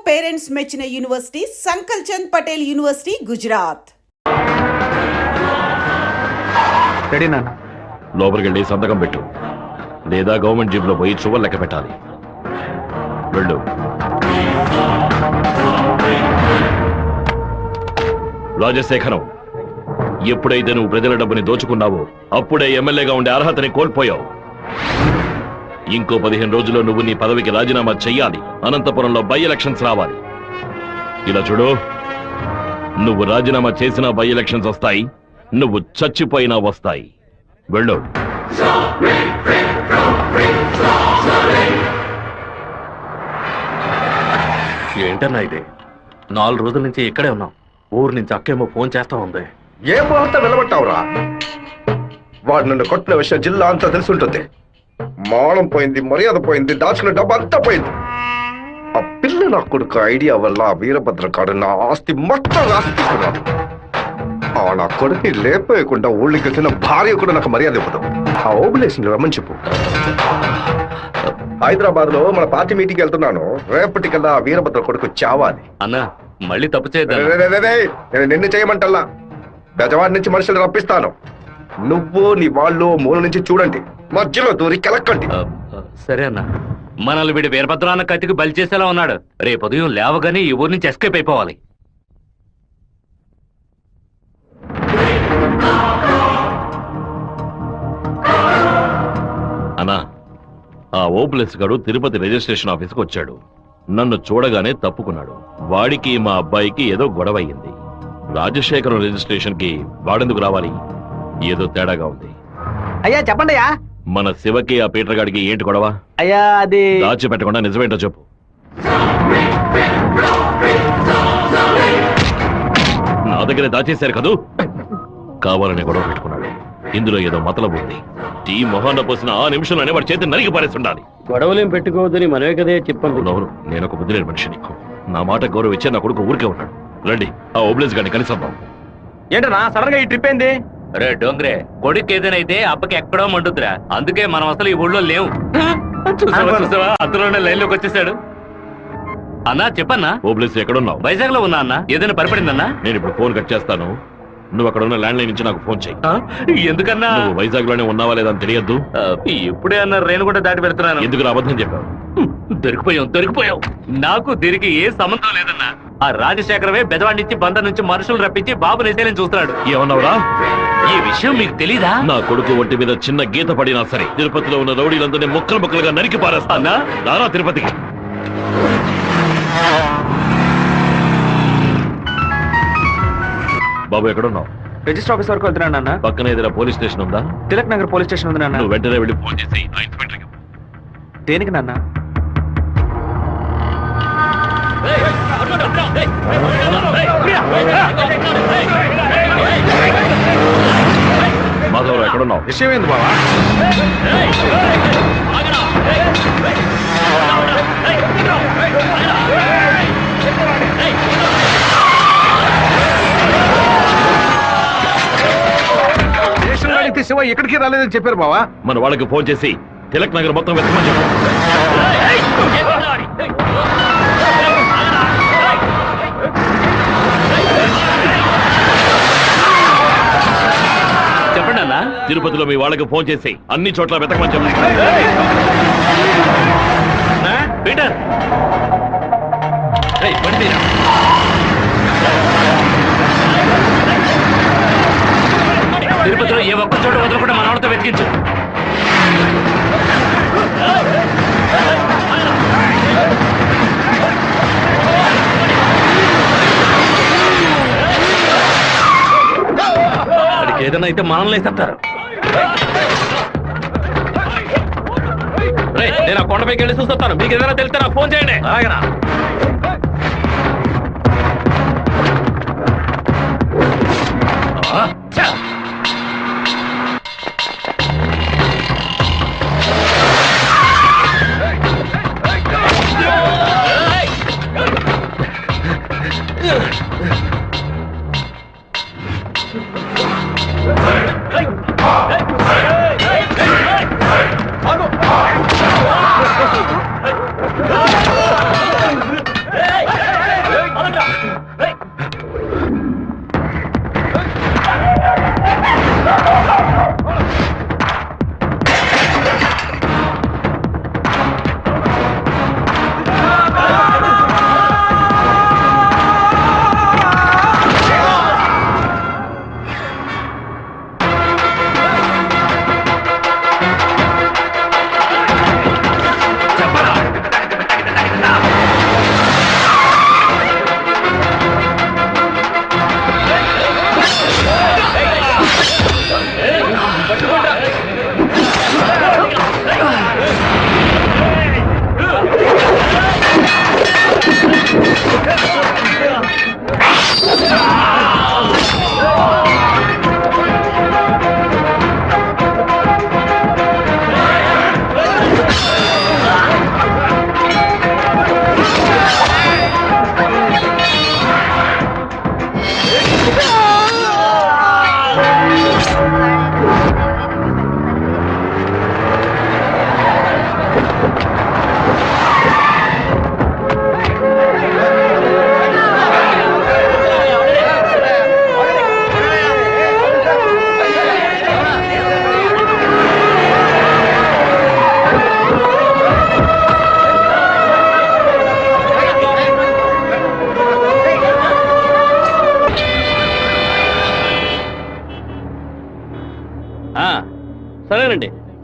Parents మెచ్చిన university Sankalchand Patel university Gujarat. Ready నాన్న. లోపలికి వెళ్ళి సంతకం పెట్టు, లేదా గవర్నమెంట్ జీబులో పోయి చువ్వలు లెక్క పెట్టాలి. వెళ్ళు. రాజశేఖరం, ఎప్పుడైతే నువ్వు ప్రజల డబ్బుని దోచుకున్నావో అప్పుడే ఎమ్మెల్యేగా ఉండే అర్హతని కోల్పోయావు. ఇంకో 15 రోజుల్లో నువ్వు నీ పదవికి రాజీనామా చెయ్యాలి. అనంతపురంలో బై ఎలక్షన్స్ రావాలి. ఇలా చూడు, నువ్వు రాజీనామా చేసినా బై ఎలక్షన్స్ వస్తాయి, నువ్వు చచ్చిపోయినా వస్తాయి. వెళ్ళు. ఏంటన్నా ఇది? 4 రోజుల నుంచి ఇక్కడే ఉన్నాం. ఊరు నుంచి అక్కేమో ఫోన్ చేస్తా ఉంది. ఏ ముహూర్త వెళ్ళబట్టావురా? వాడు నన్ను కొట్టిన విషయం జిల్లా అంతా తెలుసుంటుంది. మానం పోయింది, మర్యాద పోయింది, దాచుకున్న డబ్బు అంతా పోయింది. ఆ పిల్ల నా కొడుకు ఐడియా వల్ల వీరభద్ర కాడు నా ఆస్తి మొత్తం రాసిస్తున్నాడు. ఆ నా కొడుకుని లేపేయకుండా ఊళ్ళకి వచ్చిన భార్య కూడా నాకు మర్యాద ఇవ్వదు. ఆ ఓబులేషన్ రమ్మని చెప్పు. హైదరాబాద్ లో మన పార్టీ మీటింగ్ వెళ్తున్నాను. రేపటికల్లా వీరభద్ర కొడుకు చావాలి. అన్నా మళ్ళీ తప్పు చేద్దాం. నేను నిన్ను చేయమంటల్లా, బెజవాడి నుంచి మనుషులు రప్పిస్తాను. నువ్వు నీ వాళ్ళు మూల నుంచి చూడండి, మధ్యలో దూరి కెలక్కండి. సరే అన్న. మనల్ని వీడి వీరభద్రాన్న కత్తికి బలి చేసేలా ఉన్నాడు. రేపు ఉదయం లేవగానే ఈ ఊరి నుంచి ఎస్కేప్ అయిపోవాలి. అన్నా, ఆ ఓప్లెస్ గాడు తిరుపతి రిజిస్ట్రేషన్ ఆఫీస్కి వచ్చాడు. నన్ను చూడగానే తప్పుకున్నాడు. వాడికి మా అబ్బాయికి ఏదో గొడవ అయ్యింది. రాజశేఖరం రిజిస్ట్రేషన్ కి వాడెందుకు రావాలి? ఏదో తేడాగా ఉంది. అయ్యా చెప్పండి అయ్యా. మన శివకి ఆ పీటర్ గాడికి ఏంటి గొడవ? అయ్యా అది దాచిపెట్టకుండా నిజమేంటో చెప్పు. నా దగ్గర దాచేశారు కదూ. కావాలని గొడవ పెట్టుకున్నాడు. ఇందులో ఏదో మతలబు ఉంది. టీ మొహాన్న పోసిన ఆ నిమిషంలోనే వాడి చేతి నరికి పారేస్తుండాలి. గొడవలేం పెట్టుకోవద్దని మనమే కదే చెప్పండి. అవును, నేను ఒక బుద్ధి లేని మనిషిని. నా మాట గౌరవం ఇచ్చే నా కొడుకు ఊరికే ఉన్నాడు. రండి, ఆ ఓబ్లేస్ గారిని కలిసొద్దాం. ఏంటన్నా సడన్ గా ఈ ట్రిప్ ఏంది? రే డోంగ్రే, కొడుకు ఏదైతే అప్పకి ఎక్కడో మండుద్రా. అందుకే మనం అసలు ఈ ఊళ్ళో లేవు. చూసావా అందులోనే లైన్ లోకి వచ్చేసాడు. అన్నా చెప్పన్నా. ఓబ్లేస్ ఎక్కడున్నావు? వైజాగ్ లో ఉన్నా అన్న. ఏదైనా పడిపడిందన్నా? నేను ఇప్పుడు ఫోన్ కట్ చేస్తాను. నువ్వు అక్కడ ఉన్న ల్యాండ్ లైన్ నుంచి నాకు ఫోన్ చెయ్యి. ఎందుకన్నా? నువ్వు వైజాగ్ లోనే ఉన్నావా లేదా అని తెలియద్దు. ఇప్పుడే అన్న రేణు కూడా దాటి పెడుతున్నాను. ఎందుకు అబద్ధం చెప్పావు? దొరికిపోయావు. నాకు దీనికి ఏ సంబంధం లేదన్నా. ఆ రాజశేఖరమే బెదవాడి నుంచి బందర్ నుంచి మనుషులు రప్పించి బాబు నేసేలని చూస్తున్నాడు. ఏమన్నావురా? ఈ విషయం మీకు తెలీదా? నా కొడుకు ఒంటి మీద చిన్న గీత పడినా సరే తిరుపతిలో ఉన్న రౌడీలందరినీ ముక్కలు ముక్కలుగా నరికి పారేస్తానా? నారా తిరుపతికి. బాబు ఎక్కడున్నావు? రిజిస్టర్ ఆఫీస్ వరకు వెళ్తున్నాను అన్న. పక్కన ఏదైనా పోలీస్ స్టేషన్ ఉందా? తిలక్ నగర్ పోలీస్ స్టేషన్ ఉంది నాన్న. నువ్వు వెంటనే వెళ్ళి ఫోన్ చేసి ఆ ఇన్స్పెక్టర్కి. దేనికి నాన్న? మాధవరావు ఎక్కడున్నావు? విషయం ఏంది బావా? శివ ఎక్కడికి రాలేదని చెప్పారు బావా. మన వాళ్ళకి ఫోన్ చేసి తిలక్ నగర్ మొత్తం వెతకమని చెప్పు. చెప్పండి అన్న. తిరుపతిలో మీ వాళ్ళకి ఫోన్ చేసి అన్ని చోట్ల వెతకమని చెప్పు. పీటర్ తిరుపతిలో ఏ ఒక్క చోట వదలకుండా మన వాళ్ళతో వెతికించు. వాడికి ఏదైనా అయితే మనల్ని వేసేస్తారు. నేను ఆ కొండపైకి వెళ్ళి చూస్తాను. మీకు ఏదైనా తెలిస్తే నాకు ఫోన్ చేయండి. అలాగేనా?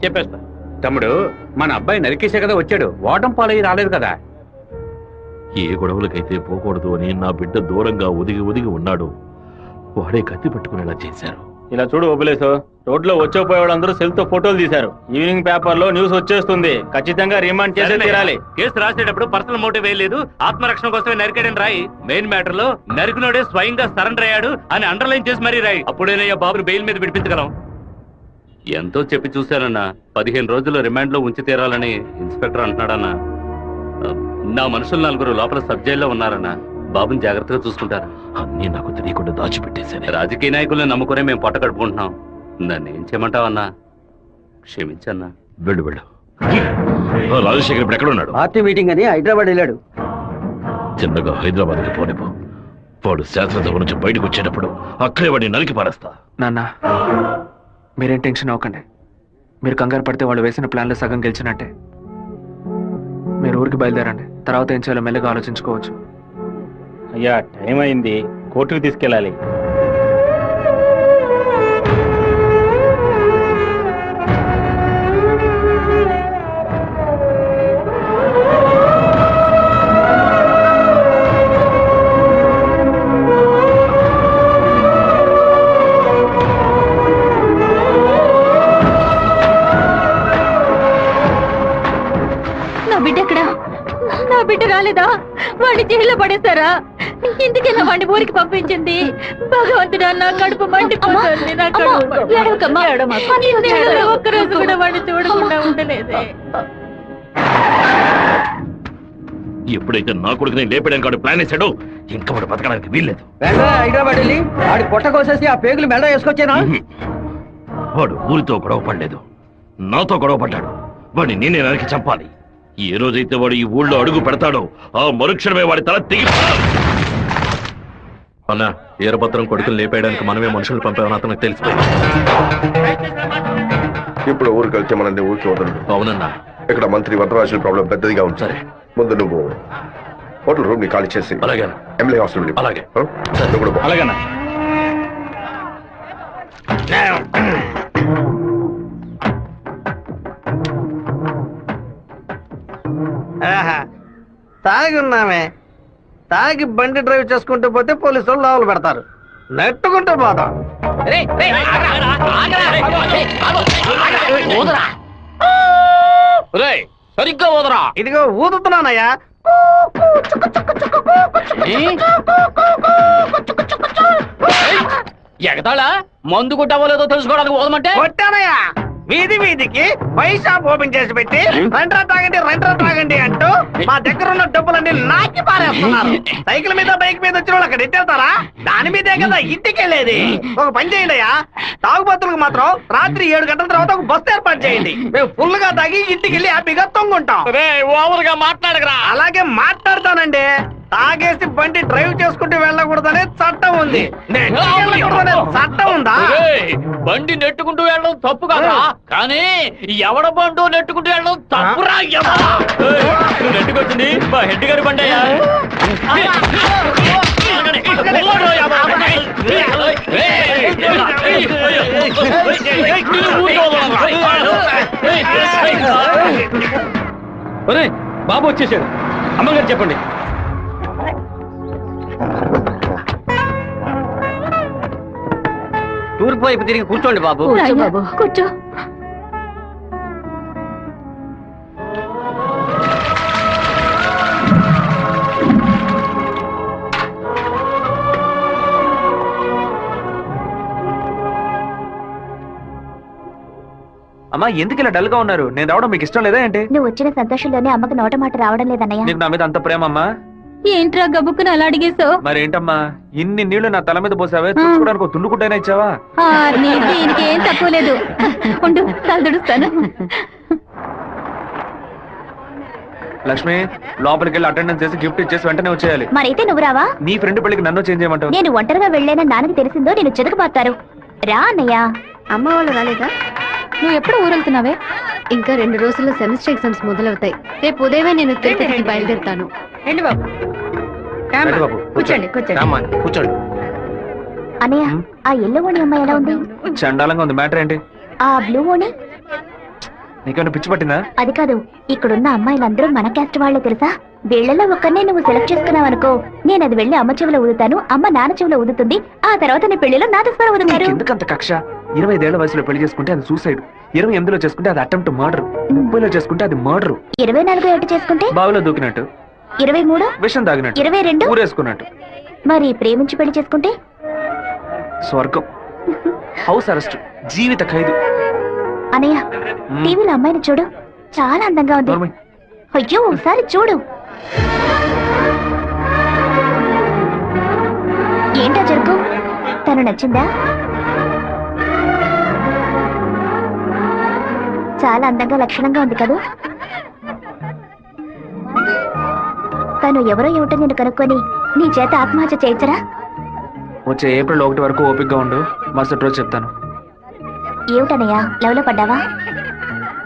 చెప్పేస్తా. తమ్ముడు, మన అబ్బాయి నరికేసే కదా వచ్చాడు, ఓటం పాలయ్యి రాలేదు కదా. ఏ గొడవలకైతే పోకూడదు అని నా బిడ్డ దూరంగా ఒదిగి ఒదిగి ఉన్నాడు, వాడే కత్తి పట్టుకునేలా చేశారు. ఇలా చూడు ఓబులేసు, రోడ్లో వచ్చేపోయేవాళ్ళందరూ సెల్ తో ఫోటోలు తీశారు. ఈవినింగ్ పేపర్ లో న్యూస్ వచ్చేస్తుంది. ఖచ్చితంగా రిమాండ్ చేసే తీరాలి. కేసు రాసేటప్పుడు పర్సనల్ మోటివ్ వేయలేదు, ఆత్మరక్షణ కోసమే నరికాడని రాయి. మెయిన్ మ్యాటర్ లో నరికినోడే స్వయంగా సరెండర్ అయ్యాడు అని అండర్లైన్ చేసి మరీ రాయి. అప్పుడేనయ్యా బాబుని బెయిల్ మీద విడిపించగలం. ఎంతో చెప్పి చూశానన్నా, 15 రోజులు రిమాండ్ లో ఉంచి తీరాలని ఇన్స్పెక్టర్ అంటున్నాడన్నా. నా మనుషులు 4 లోపల సబ్ జైల్లో ఉన్నారన్నా. బాబుని జాగ్రత్తగా చూసుకుంటారు. అన్నీ నాకు తెలియకుండా దాచిపెట్టేశాను. రాజకీయ నాయకులను నమ్ముకునే మేము పొట్ట కడుపుకుంటున్నాం. నన్ను ఏం చేయమంటావన్నా? క్షమించన్నా. వెళ్ళు వెళ్ళు. రాజశేఖర్ ఇప్పుడు ఎక్కడ ఉన్నాడు? పార్టీ మీటింగ్ అని హైదరాబాద్ వెళ్ళాడు. చిన్నగా హైదరాబాద్కి పోనిపో. వాడు శాస్త్రసభ నుంచి బయటకు వచ్చేటప్పుడు అక్కడే వాడిని నరికి పారేస్తా. నాన్న మీరేం టెన్షన్ అవ్వకండి. మీరు కంగారు పడితే వాళ్ళు వేసిన ప్లాన్లో సగం గెలిచినట్టే. మీరు ఊరికి బయలుదేరండి. తర్వాత ఏం చేయాలో మెల్లగా ఆలోచించుకోవచ్చు. అయ్యా, టైం అయింది, కోర్టుకు తీసుకెళ్ళాలి. నా బిడ్డ రాలేదా? వాడిని జైల్లో పడేస్తారా? ఇందుకెలా వాడిని ఊరికి పంపించింది? భగవంతుడా, నా కడుపు మండిపోతుంది. నా ఒక్కరోజు కూడా వాడిని చూడకుండా ఉండలేదే. ఎప్పుడైతే నా కొడుకుని లేపడానికి వాడు ప్లాన్ వేశాడో ఇంకా వాడు బతకడానికి వీల్లేదు. హైదరాబాద్ వెళ్ళి వాడి పొట్ట కోసేసి ఆ పేగులు మెడ వేసుకొచ్చానా? వాడు ఊరితో గొడవ పడలేదు, నాతో గొడవ పడ్డాడు. వాడిని నేనే నరికి చంపాలి. ఏ రోజైతే వాడు ఈ ఊళ్ళో అడుగు పెడతాడో ఆ మరుక్షణమే వాడి తల తెగి. అన్న, ఈరభద్రం కొడుకులు లేపేయడానికి మనమే మనుషులు పంపామని అతనికి తెలిసిపోయింది. ఇప్పుడు ఊరికి వెళ్తే మనల్ని ఊరికి వదలడు. అవునన్నా. ఇక్కడ మంత్రి వరదరాజుల ప్రాబ్లం పెద్దదిగా ఉంది. సరే, ముందు నువ్వు హోటల్ రూమ్ ని ఖాళీ చేసి అలాగే ఎమ్మెల్యే హాస్టల్ అలాగే. నువ్వు కూడా పో. అలాగేనా? తాగి ఉన్నామే, తాగి బండి డ్రైవ్ చేసుకుంటూ పోతే పోలీసు వాళ్ళు లోపల పెడతారు. నెట్టుకుంటూ పోతాం. సరిగ్గా పోదరా. ఇదిగో ఊదుతున్నానయ్యా. ఎగతాళా? మందు కొట్టవలేదో తెలుసుకోవడానికి పోదమంటే కొట్టానయ్యా. వీధి వీధికి వైన్ షాప్ ఓపెన్ చేసి పెట్టి రెంట్రా తాగండి అంటూ మా దగ్గర ఉన్న డబ్బులన్నీ నాకి పారేస్తున్నారు. సైకిల్ మీద బైక్ మీద వచ్చిన వాళ్ళు అక్కడ ఎత్తేళ్తారా? దాని మీదే కదా ఇంటికి వెళ్ళేది. ఒక పని చేయండి అయ్యా, తాగుబోతులకు మాత్రం రాత్రి 7 గంటల తర్వాత ఒక బస్సు ఏర్పాటు చేయండి. మేము ఫుల్ గా తాగి ఇంటికి వెళ్ళి హ్యాపీగా తొంగుంటాం. ఓవర్గా మాట్లాడగరా. అలాగే మాట్లాడతానండి. తాగేసి బండి డ్రైవ్ చేసుకుంటూ వెళ్ళకూడదనే చట్టం ఉంది. చట్టం ఉందా? బండి నెట్టుకుంటూ వెళ్ళడం తప్పు కదా, కానీ ఎవడ బండు నెట్టుకుంటూ వెళ్ళడం తప్పురా. నువ్వు నెట్టుకొచ్చింది మా హెడ్ గారి బండి అయ్యా. బాబు వచ్చేసాడు. అమ్మగారు చెప్పండి. తూర్పు వైపు తిరిగి కూర్చోండి బాబు. కూర్చో. అమ్మా ఎందుకు ఇలా డల్ గా ఉన్నారు? నేను రావడం మీకు ఇష్టం లేదా ఏంటి? నువ్వు వచ్చిన సంతోషంలోనే అమ్మకు నోట మాట రావడం లేదన్నయ్య. నీకు నా మీద అంత ప్రేమ అమ్మా? ఏంట్రా గబుక్కుని అలా అడిగేశావు? మరేంటమ్మా ఇన్ని నీళ్లు నా తల మీద పోసావే, చూసుకోవడానికి ఒక తుండుకుంటైనా ఇచ్చావా? దీనికి ఏం తక్కువ లేదు. ఉండు, తలదుడుస్తాను. లక్ష్మి, లోపలికి వెళ్ళి అటెండెన్స్ చేసి గిఫ్ట్ ఇచ్చేసి వెంటనే వచ్చేయాలి. మరైతే నువ్వు రావా? నీ ఫ్రెండ్ పెళ్లికి నన్ను చేంజ్ చేయమంటావు? నేను ఒంటరిగా వెళ్ళానని నాన్నకి తెలిసిందో నేను చెదకబాతారు. రా అన్నయ్య. అమ్మ వాళ్ళు రాలేదా? నువ్వు ఎప్పుడు ఊరెళ్తున్నావే? ఇంకా 2 రోజుల్లో సెమిస్టర్ ఎగ్జామ్స్ మొదలవుతాయి. రేపు ఉదయమే నేను తిరుపతికి బయలుదేరుతాను. రండి బాబు. రండి బాబు, కూర్చోండి. కూర్చోండి. అన్నయ్య, ఆ ఎల్లో ఓణి అమ్మాయి ఎలా ఉంది? చండాలంగా ఉంది. మ్యాటర్ ఏంటి? ఆ బ్లూ ఓణి నీకేమైనా పిచ్చి పట్టిందా? అది కాదు, ఇక్కడున్న అమ్మాయిలందరూ మన క్యాస్ట్ వాళ్లే తెలుసా? వీళ్ళలో ఒక్కనే నువ్వు సెలెక్ట్ చేసుకున్నావు అనుకో, నేను అది వెళ్ళి అమ్మ చెవిలో ఊదుతాను, అమ్మ నాన్న చెవిలో ఊదుతుంది, ఆ తర్వాత నీ పెళ్లిలో నాదస్వరం ఊదుతారు. ఎందుకంత కక్ష? 25 ఏళ్ల వయసులో పెళ్లి చేసుకుంటే అది సూసైడ్, 28లో చేసుకుంటే అది అటెంప్ట్ మర్డర్, 30లో చేసుకుంటే అది మర్డర్, 24 ఏట చేసుకుంటే బావిలో దూకినట్టు, 23 విషం తాగినట్టు, 22 ఊరేసుకున్నట్టు. మరి ప్రేమించి పెళ్లి చేసుకుంటే స్వర్గం, హౌస్ అరెస్ట్, జీవిత ఖైదు. అనయ్య, టీవీలో అమ్మాయిని చూడు, చాలా అందంగా ఉంది. నోర్మై. అయ్యో ఒకసారి చూడు. ఏంటా జరుగు? తను నచ్చిందా? చాలా అందంగా లక్షణంగా ఉంది కదా. తను ఎవరో ఏమిటో నేను కనుక్కొని నీ చేత ఆత్మహత్య చేయించరా? వచ్చే ఏప్రిల్ 1 వరకు ఓపికగా ఉండు, మరుసటి రోజు చెప్తాను. ఏమిటనయ్యా, లవ్లో పడ్డావా?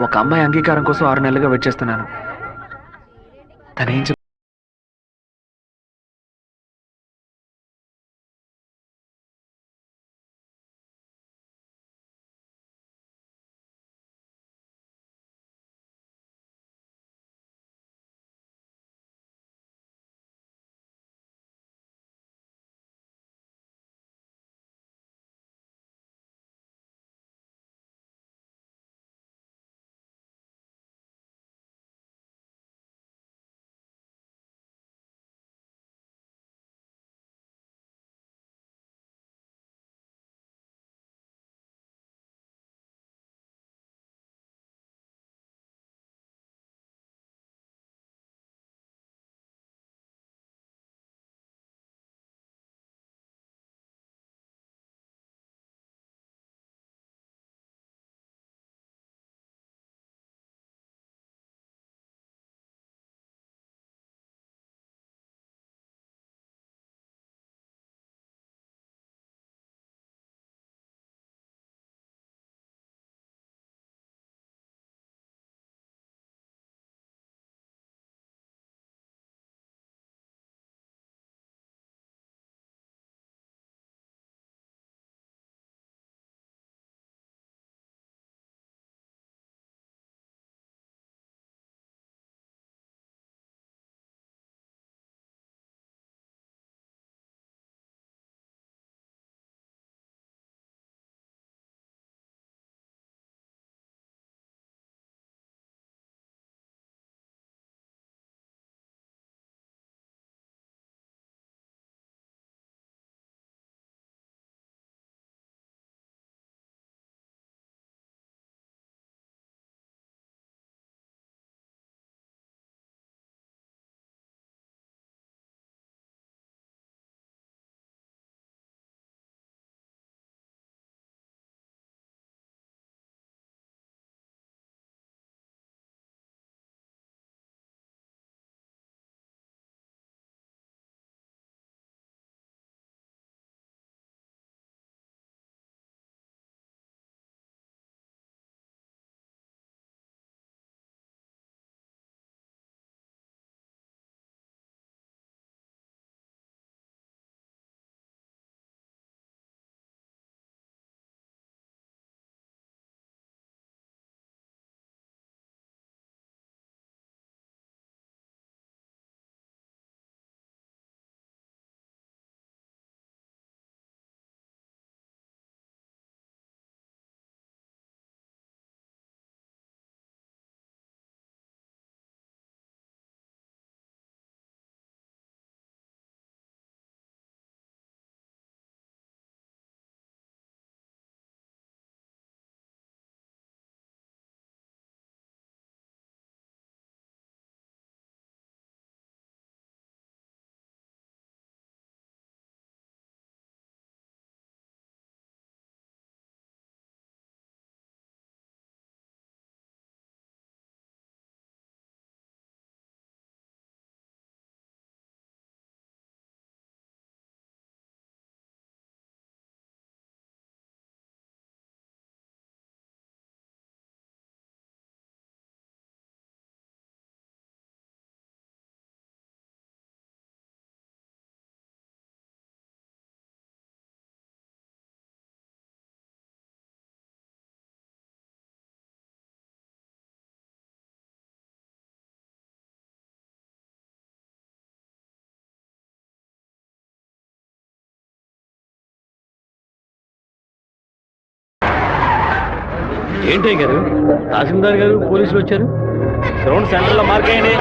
ఒక అమ్మాయి అంగీకారం కోసం 6 నెలలుగా వెయిట్ చేస్తున్నాను. తనేం ఏంటి గారు తహసీల్దార్ గారు పోలీసులు వచ్చారు గ్రౌండ్ సెంటర్ లో మార్క్ అయ్యండి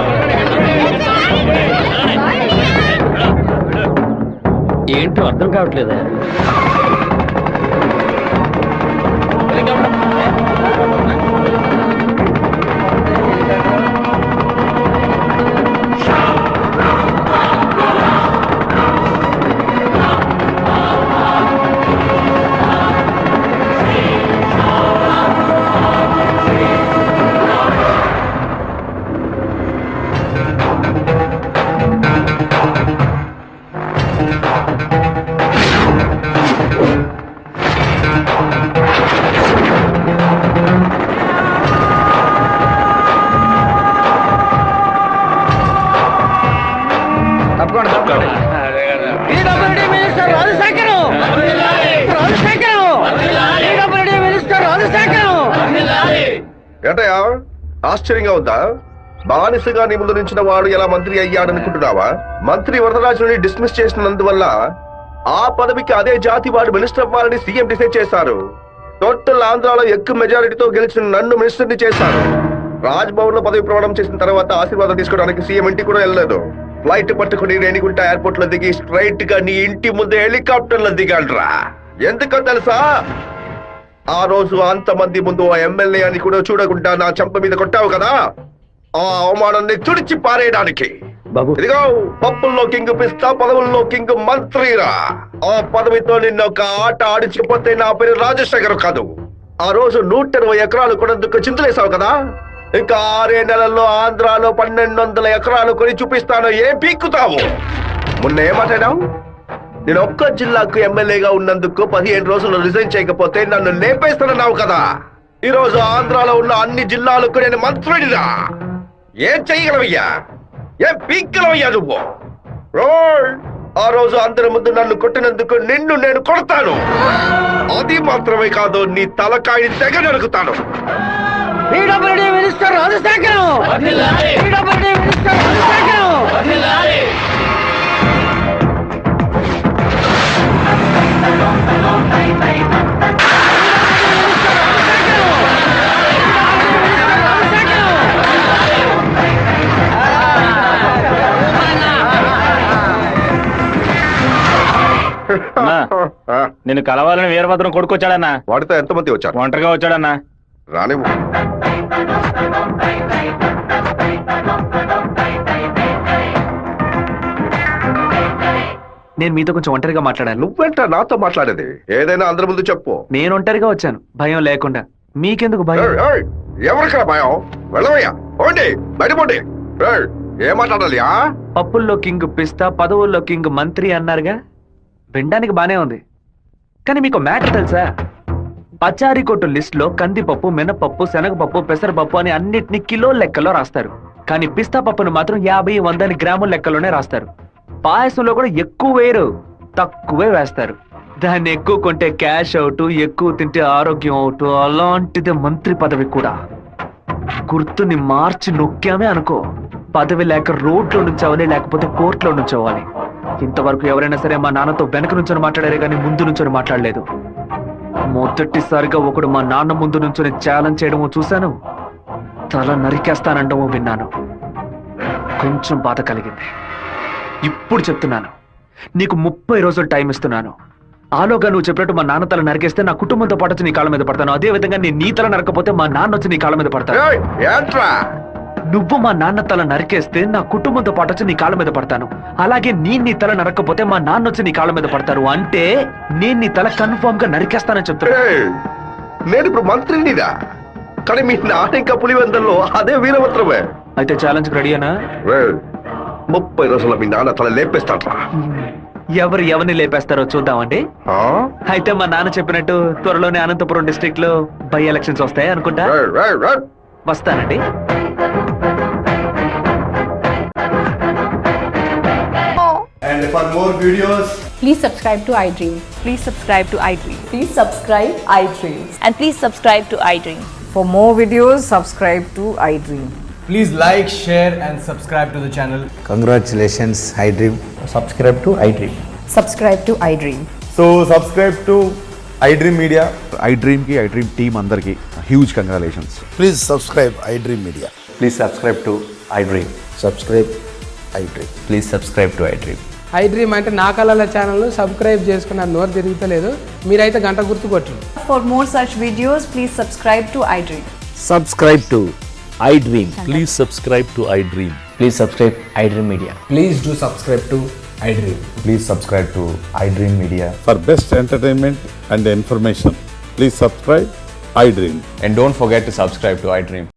ఏంటో అర్థం కావట్లేదా ఏంటయ్యా ఆశ్చర్యంగా ఉందా? బానిసగా నీ ముందు నుంచిన వాడు ఎలా మంత్రి అయ్యాడనుకుంటున్నావా? మంత్రి వరదరాజుని డిస్మిస్ చేసినందువల్ల ఆ పదవికి అదే జాతి వాడు మినిస్టర్ అవ్వాలని సీఎం డిసైడ్ చేశారు. టోటల్ ఆంధ్రాలో ఎక్కువ మెజారిటీతో గెలిచిన నన్ను మినిస్టర్ని చేశారు. రాజ్భవన్ లో పదవి ప్రమాణం చేసిన తర్వాత ఆశీర్వాదం తీసుకోవడానికి సీఎం ఇంటికి కూడా వెళ్ళలేదు. ఫ్లైట్ పట్టుకుని రేణిగుంట ఎయిర్పోర్ట్ లో దిగి స్ట్రైట్ గా నీ ఇంటి ముందే హెలికాప్టర్ లో దిగాలరా. ఎందుకో తెలుసా? ఆ రోజు అంతమంది ముందు ఆ ఎమ్మెల్యే అని కూడా చూడకుండా నా చెంప మీద కొట్టావు కదా, ఆ అవమానాన్ని తుడిచి పారేయడానికి. బాబు ఇదిగో పప్పుల్లో కింగ్ పిస్తా, పదవుల్లో కింగ్ మంత్రిరా. ఆ పదవితో నిన్న ఒక ఆట ఆడించకపోతే నా పేరు రాజశేఖర్ కాదు. ఆ రోజు 120 ఎకరాలు కొనేందుకు చింతలేసావు కదా, ఇంకా 6 నెలల్లో ఆంధ్రాలో 1200 ఎకరాలు కొని చూపిస్తాను. ఏం పీక్కుతావు? మొన్న ఏమాటాడావు? నేను ఒక్క జిల్లాకు ఎమ్మెల్యేగా ఉన్నందుకు 15 రోజులు రిజైన్ చేయకపోతే నన్ను లేపేస్తానన్నావు కదా. ఈ రోజు ఆంధ్రాలో ఉన్న అన్ని జిల్లాలకు నేను మంత్రినిరా. ఏం చెయ్యగలవయ్యా? ఏం పీక్కలవయ్యా నువ్వు? ఆ రోజు అందరి ముందు నన్ను కొట్టినందుకు నిన్ను నేను కొడతాను. అది మాత్రమే కాదు, నీ తలకాయని తెగ నరుకుతాను. మినిస్టర్ రాజశేఖరం మినిస్టర్ రాజశేఖరం నిన్ను కలవాలని వీరభద్రం కొడుకొచ్చాడన్నా. వాడితో ఎంతమంది వచ్చారు? ఒంటరిగా వచ్చాడన్నా. రానివ్వు. నేను మీతో కొంచెం ఒంటరిగా మాట్లాడాను. నువ్వేంటా నాతో మాట్లాడేది? ఏదైనా అందరి ముందు చెప్పు. నేను ఒంటరిగా వచ్చాను, భయం లేకుండా. మీకెందుకు భయం? ఎవరికైనా భయం? వెళ్ళవయ్యా, పోండి, బయటపోండి. ఏం మాట్లాడాలి? పప్పుల్లో కింగ్ పిస్తా, పదవుల్లో కింగ్ మంత్రి అన్నారుగా, వినడానికి బానే ఉంది. కానీ మీకు మ్యాటర్ తెలుసా? పచారీ కొట్టు లిస్ట్ లో కందిపప్పు, మినపప్పు, శనగపప్పు, పెసరపప్పు అని అన్నిటినీ కిలో లెక్కలో రాస్తారు. కానీ పిస్తా పప్పును మాత్రం 50, 100 గ్రాముల లెక్కలోనే రాస్తారు. పాయసంలో కూడా ఎక్కువ వేయరు, తక్కువే వేస్తారు. దాన్ని ఎక్కువ కొంటే క్యాష్ అవుట్, ఎక్కువ తింటే ఆరోగ్యం అవుట్. అలాంటిదే మంత్రి పదవి కూడా. గుర్తుని మార్చి నొక్కామే అనుకో, పదవి లేక రోడ్లో నుంచోవాలి, లేకపోతే కోర్టులో నుంచోవాలి. ఇంతవరకు ఎవరైనా సరే మా నాన్నతో వెనక నుంచొని మాట్లాడారే కానీ ముందు నుంచొని మాట్లాడలేదు. మొదటిసారిగా ఒకడు మా నాన్న ముందు నుంచొని ఛాలెంజ్ చేయడమో చూశాను, తల నరికేస్తానండమో విన్నాను. కొంచెం బాధ కలిగింది. ఇప్పుడు చెప్తున్నాను, నీకు 30 రోజులు టైం ఇస్తున్నాను. ఆలోగా నువ్వు చెప్పినట్టు మా నాన్న తల నరికేస్తే నా కుటుంబంతో పాటు వచ్చి నీ కాళ్ళ మీద పడతాను. అదే విధంగా నేను నీ తల నరకపోతే మా నాన్న వచ్చి నీ కాళ్ళ మీద పడతాను. నువ్వు మా నాన్న తల నరికేస్తే నా కుటుంబంతో పాటు వచ్చి నీ కాళ్ళ మీద పడతాను. అలాగే నీ తల నరకపోతే మా నాన్న వచ్చి నీ కాళ్ళ మీద పడతారు. అంటే నేను నీ తల కన్ఫర్మ్ గా నరికేస్తానని చెప్తాను. నేను ఇప్పుడు మంత్రినిదా, కానీ మీ నాన్న ఇంకా పులివెందల్లో అదే వీరభద్రమే. అయితే ఛాలెంజ్ రెడీనా? 30 రోజుల్లో మీ నాన్న తల లేపేస్తాడ్రా. ఎవరిని లేపేస్తారో చూద్దామండి. అయితే మా నాన్న చెప్పినట్టు త్వరలోనే అనంతపురం డిస్ట్రిక్ట్ లో బై ఎలక్షన్స్ వస్తాయి అనుకుంటా. వస్తానండి. And for more videos, please subscribe to iDream. Please subscribe to iDream. Please subscribe iDream. And please subscribe to iDream. For more videos, subscribe to iDream. please like, share and subscribe to the channel. Congratulations, iDream. Subscribe to iDream. Subscribe to iDream. So subscribe to iDream Media. iDream team అందరికి huge congratulations. Please subscribe iDream Media. Please subscribe to iDream. Subscribe iDream. Please subscribe to iDream. iDream అంటే నా కళల channel subscribe చేసుకున్న నోరు తిరుగుతలేదు. మీరైతే గంట గుర్తు కొట్టు. For more such videos, please subscribe to iDream. Subscribe to iDream. Please subscribe to iDream. Please subscribe iDream Media. Please do subscribe to iDream. Please subscribe to iDream Media. For best entertainment and information, please subscribe iDream. And don't forget to subscribe to iDream.